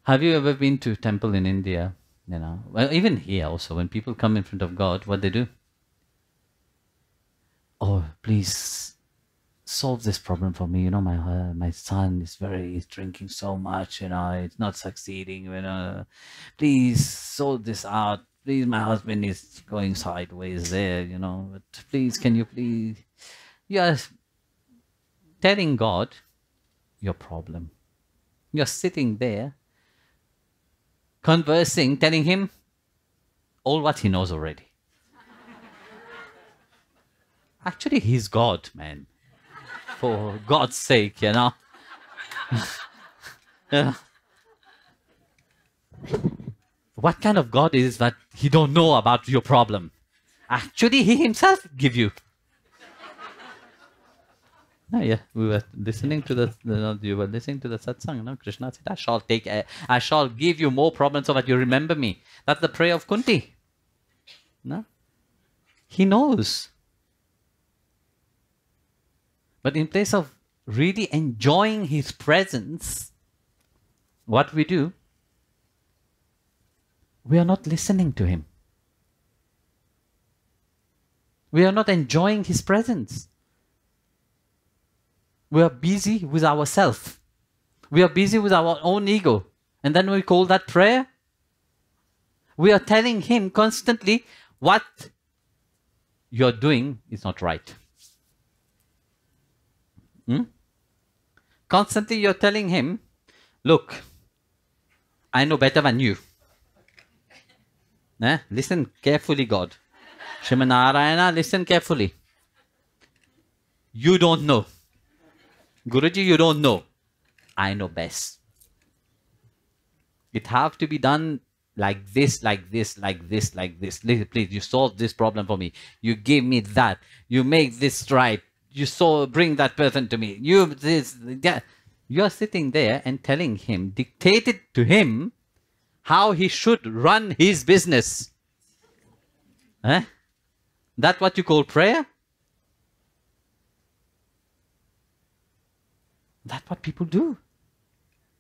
Have you ever been to a temple in India? You know, well, even here also, when people come in front of God, what they do? Oh, please solve this problem for me. You know, my son is he's drinking so much. You know, it's not succeeding. You know, please sort this out. Please, my husband is going sideways there. You know, but please, can you please? You are telling God your problem. You're sitting there, conversing, telling him all what he knows already. Actually, he's God, man. For God's sake, you know. Yeah. What kind of God is that he don't know about your problem? Actually, he himself give you. Yeah, we were listening to you were listening to the satsang, no? Krishna said, I shall give you more problems so that you remember me. That's the prayer of Kunti. No? He knows. But in place of really enjoying his presence, what we do, we are not listening to him. We are not enjoying his presence. We are busy with ourselves. We are busy with our own ego. And then we call that prayer. We are telling him constantly what you're doing is not right. Constantly you're telling him, look, I know better than you. Listen carefully, God. Srimad Narayana, listen carefully. You don't know. Guruji, you don't know. I know best. It have to be done like this, like this, like this, like this. Please, you solve this problem for me. You give me that. You make this right. You bring that person to me. You are sitting there and telling him, dictated to him, how he should run his business. That what you call prayer? That's what people do.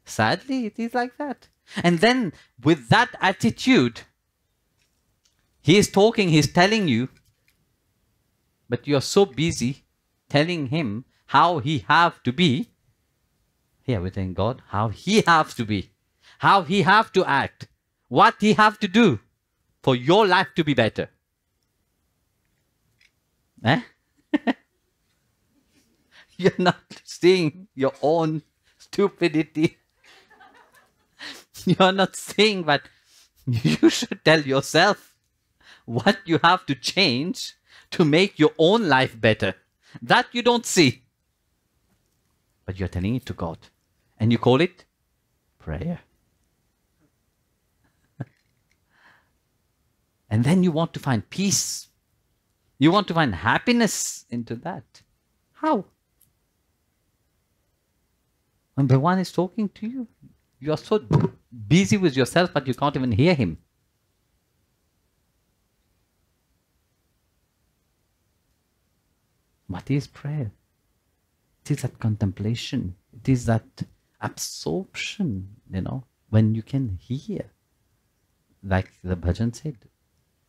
Sadly, it is like that. And then with that attitude, he is talking, he is telling you, but you are so busy telling him how he have to be. Here we're telling God how he have to be, how he have to act, what he have to do for your life to be better. You're not seeing your own stupidity. You're not seeing that you should tell yourself what you have to change to make your own life better. That you don't see. But you're telling it to God. And you call it prayer. And then you want to find peace. You want to find happiness into that. How? When Bhagavan is talking to you, you are so busy with yourself, but you can't even hear him. What is prayer? It is that contemplation. It is that absorption, you know, when you can hear, like the bhajan said,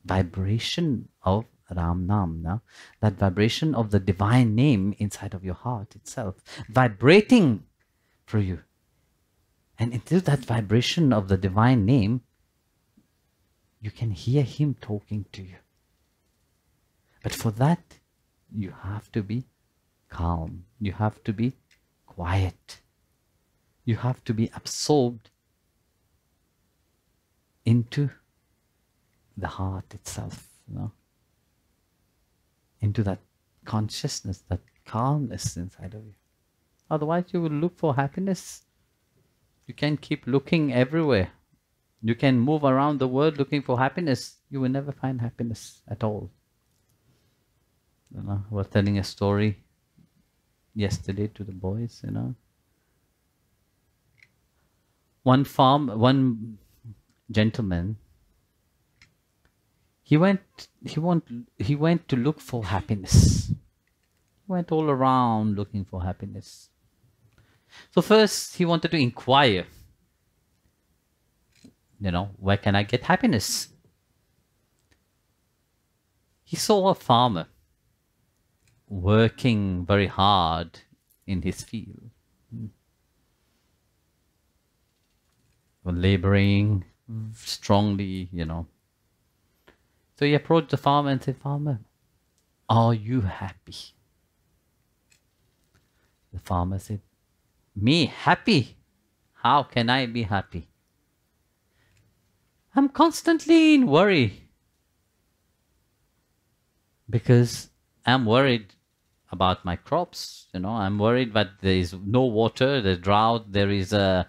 vibration of Ram Nam, no? That vibration of the divine name inside of your heart itself, vibrating for you. And into that vibration of the divine name, you can hear him talking to you. But for that, you have to be calm. You have to be quiet. You have to be absorbed into the heart itself, you know? Into that consciousness, that calmness inside of you. Otherwise, you will look for happiness. You can keep looking everywhere. You can move around the world looking for happiness. You will never find happiness at all. You know, I was telling a story yesterday to the boys, you know. One gentleman, he went to look for happiness. He went all around looking for happiness. So first he wanted to inquire, where can I get happiness? He saw a farmer working very hard in his field, laboring strongly, So he approached the farmer and said, "Farmer, are you happy?" The farmer said, "Me happy? How can I be happy? I'm constantly in worry because I'm worried about my crops. I'm worried that there is no water, there's drought, there is there's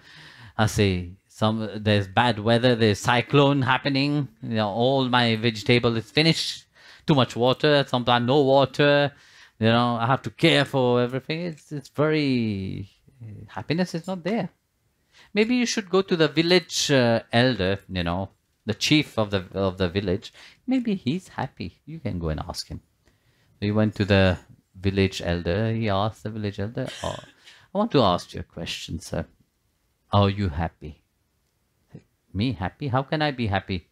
bad weather, there's cyclone happening. All my vegetable is finished. Too much water, sometimes no water. I have to care for everything. It's very happiness is not there. Maybe you should go to the village elder, the chief of the village. Maybe he's happy. You can go and ask him." So he went to the village elder. He asked the village elder, "Oh, I want to ask you a question, sir. Are you happy?" "Me happy? How can I be happy?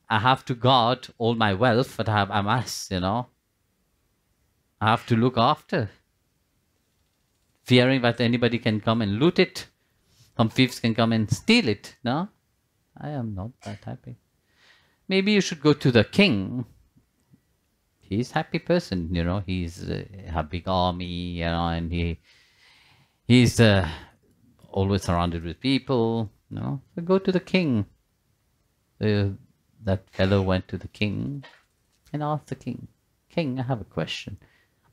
I have to guard all my wealth that I have amassed, I have to look after, fearing that anybody can come and loot it. Some thieves can come and steal it. No, I am not that happy." "Maybe you should go to the king. He's a happy person, he's a big army, and he's always surrounded with people, So go to the king." That fellow went to the king and asked the king, "King, I have a question.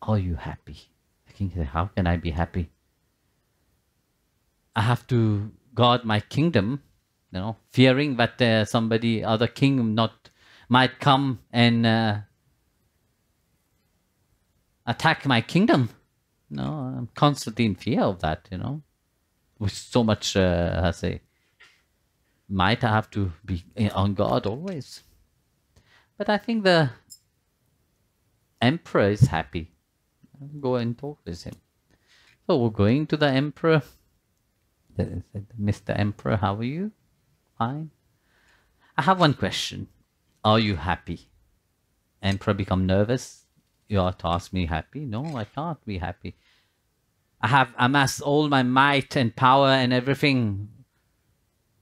Are you happy?" The king said, "How can I be happy? I have to guard my kingdom, fearing that other king might come and attack my kingdom. I'm constantly in fear of that, With so much, might I have to be on guard always." But I think the emperor is happy. Go and talk with him. So we're going to the emperor. They said, "Mr. Emperor, how are you?" "Fine. I have one question. Are you happy?" Emperor become nervous. "You are to ask me happy? No, I can't be happy. I have amassed all my might and power and everything.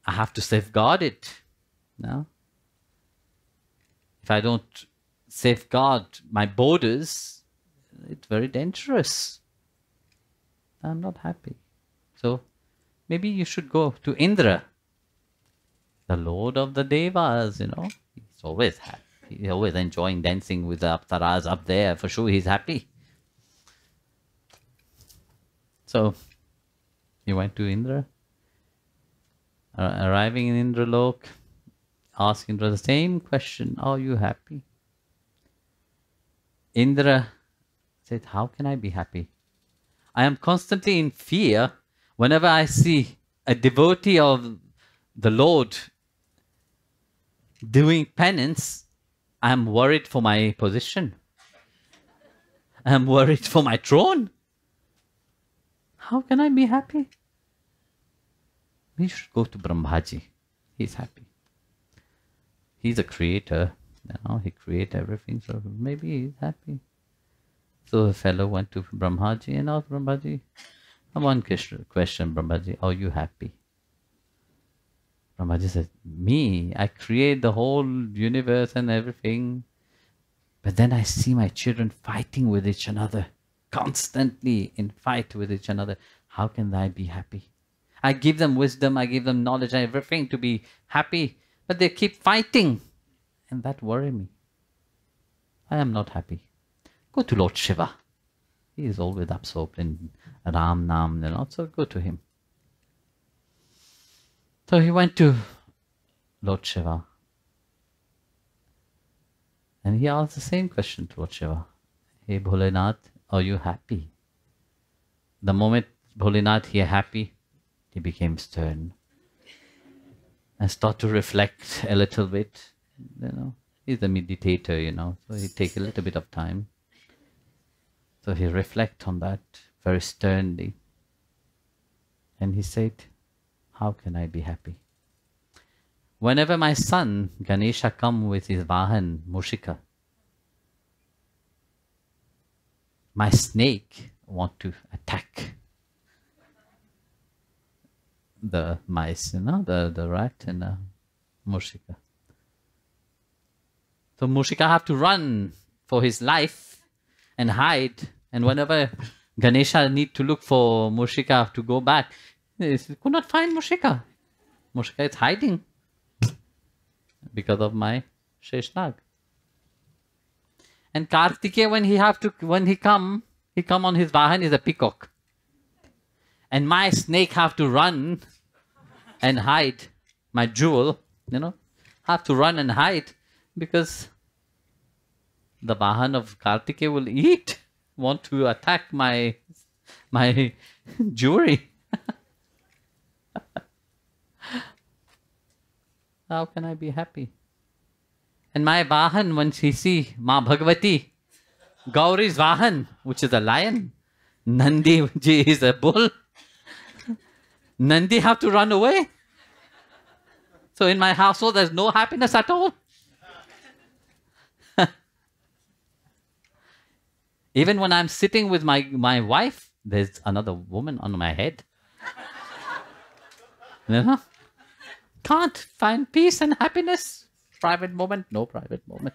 I have to safeguard it. No? If I don't safeguard my borders, it's very dangerous. I'm not happy. So maybe you should go to Indra, the Lord of the Devas, He's always happy. He's always enjoying dancing with the Apsaras up there. For sure he's happy." So he went to Indra. Arriving in Indralok, asked Indra the same question, "Are you happy?" Indra said, "How can I be happy? I am constantly in fear whenever I see a devotee of the Lord doing penance. I am worried for my position. I am worried for my throne. How can I be happy?" We should go to Brahmaji. He's happy. He's a creator. He created everything, so maybe he's happy. So the fellow went to Brahmaji and asked Brahmaji, "One question, Brahmaji, are you happy?" Brahmaji said, "Me, I create the whole universe and everything, but then I see my children fighting with each another, constantly in fight with each another. How can I be happy? I give them wisdom, I give them knowledge and everything to be happy, but they keep fighting, and that worries me. I am not happy. Go to Lord Shiva. He is always absorbed in Ram Nam, so go to him." So he went to Lord Shiva. And he asked the same question to Lord Shiva. "Hey Bholenath, are you happy?" The moment Bholenath hear happy, he became stern and start to reflect a little bit. He's a meditator, so he take a little bit of time. So he reflect on that very sternly. And he said, "How can I be happy? whenever my son Ganesha come with his Vahan, Mushika, my snake want to attack the mice, the rat and the Mushika. So Mushika have to run for his life and hide. And whenever Ganesha need to look for Mushika to go back, he could not find Mushika. Mushika is hiding because of my Sheshnag. And Kartikeya, when he come on his Vahan is a peacock. And my snake have to run and hide. My jewel, have to run and hide because the Vahan of Kartikeya will want to attack my jewelry. How can I be happy? And my Vahan, when she see Ma Bhagavati, Gauri's Vahan, which is a lion, Nandi is a bull, Nandi have to run away. So in my household, there's no happiness at all. Even when I'm sitting with my wife, there's another woman on my head. Can't find peace and happiness. Private moment, no private moment.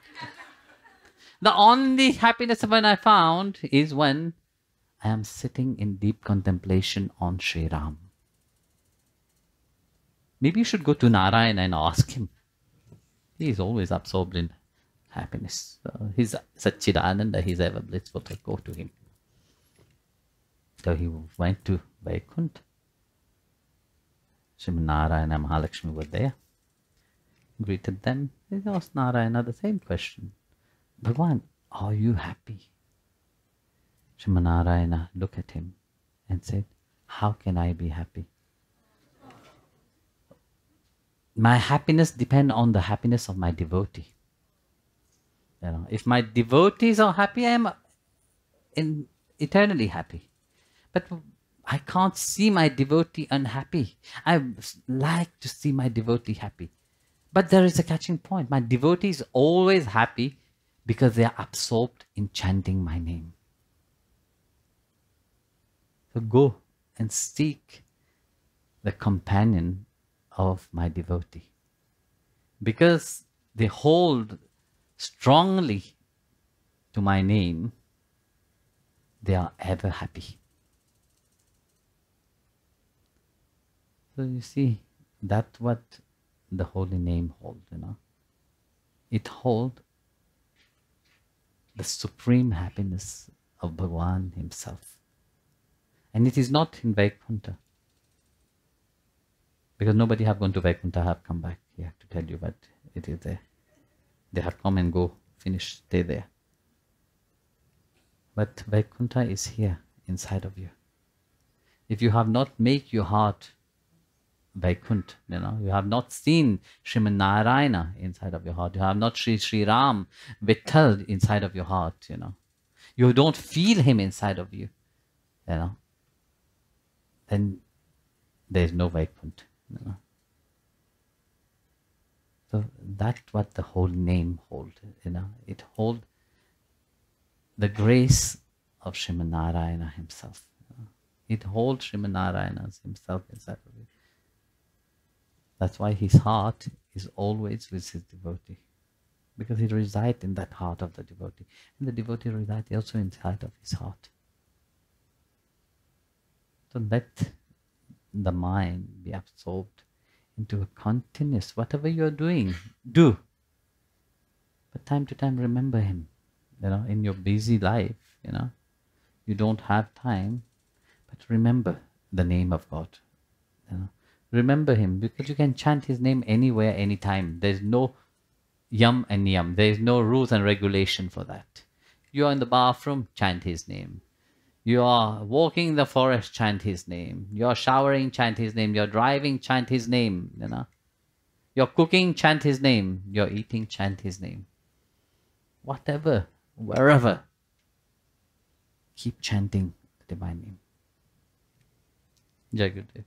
The only happiness when I found is when I am sitting in deep contemplation on Sri Ram. Maybe you should go to Narayana and ask him. He is always absorbed in happiness. He's Satchidananda, he's ever blissful, to go to him. So he went to Vaikuntha. Srimad Narayana and Mahalakshmi were there. Greeted them. They asked Narayana the same question. Bhagwan, are you happy? Srimad Narayana looked at him and said, how can I be happy? My happiness depends on the happiness of my devotee. If my devotees are happy, I am eternally happy. But I can't see my devotee unhappy. I like to see my devotee happy. But there is a catching point. My devotee is always happy because they are absorbed in chanting my name. So go and seek the companion of my devotee. Because they hold strongly to my name, they are ever happy. So you see, that's what the holy name holds, It holds the supreme happiness of Bhagwan himself. And it is not in Vaikuntha. Because nobody have gone to Vaikuntha have come back. I have to tell you, but it is there. They have come and go, finish, stay there. But Vaikuntha is here, inside of you. If you have not made your heart Vaikuntha, you have not seen Srimad Narayana inside of your heart, you have not Sri Ram, Vitthal inside of your heart, you don't feel him inside of you, then there is no Vaikuntha. So that's what the whole name holds, It holds the grace of Srimad Narayana himself. It holds Srimad Narayana himself inside of it. That's why his heart is always with his devotee. Because he resides in that heart of the devotee. And the devotee resides also inside of his heart. So let the mind be absorbed into a continuous, whatever you're doing, do. But time to time remember him. In your busy life, you don't have time, but remember the name of God. Remember him, because you can chant his name anywhere, anytime. There's no yam and niyam. There's no rules and regulation for that. You are in the bathroom, chant his name. You are walking in the forest, chant his name. You are showering, chant his name. You're driving, chant his name. You're cooking, chant his name. You're eating, chant his name. Whatever, wherever, keep chanting the divine name. Jai Gurudev.